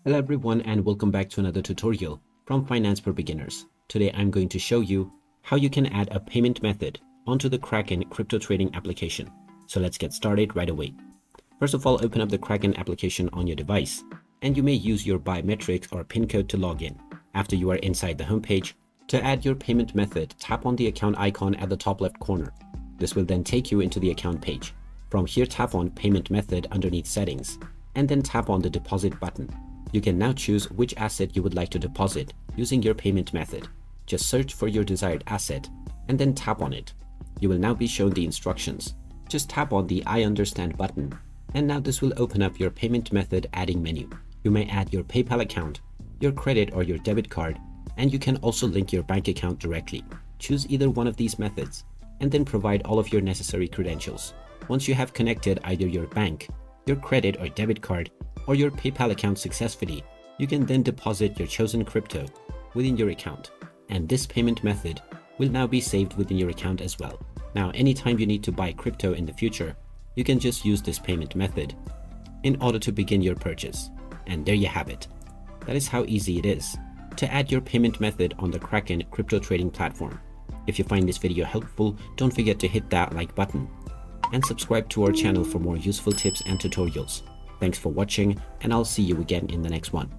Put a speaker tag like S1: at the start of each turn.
S1: Hello everyone and welcome back to another tutorial from Finance for Beginners. Today I'm going to show you how you can add a payment method onto the Kraken crypto trading application. So let's get started right away. First of all, open up the Kraken application on your device and you may use your biometrics or PIN code to log in. After you are inside the homepage, to add your payment method, tap on the account icon at the top left corner. This will then take you into the account page. From here, tap on Payment Method underneath Settings and then tap on the Deposit button. You can now choose which asset you would like to deposit using your payment method. Just search for your desired asset and then tap on it. You will now be shown the instructions. Just tap on the I understand button and now this will open up your payment method adding menu. You may add your PayPal account, your credit or your debit card, and you can also link your bank account directly. Choose either one of these methods and then provide all of your necessary credentials. Once you have connected either your bank, your credit or debit card, or your PayPal account successfully, you can then deposit your chosen crypto within your account. And this payment method will now be saved within your account as well. Now, anytime you need to buy crypto in the future, you can just use this payment method in order to begin your purchase. And there you have it. That is how easy it is to add your payment method on the Kraken crypto trading platform. If you find this video helpful, don't forget to hit that like button and subscribe to our channel for more useful tips and tutorials. Thanks for watching, and I'll see you again in the next one.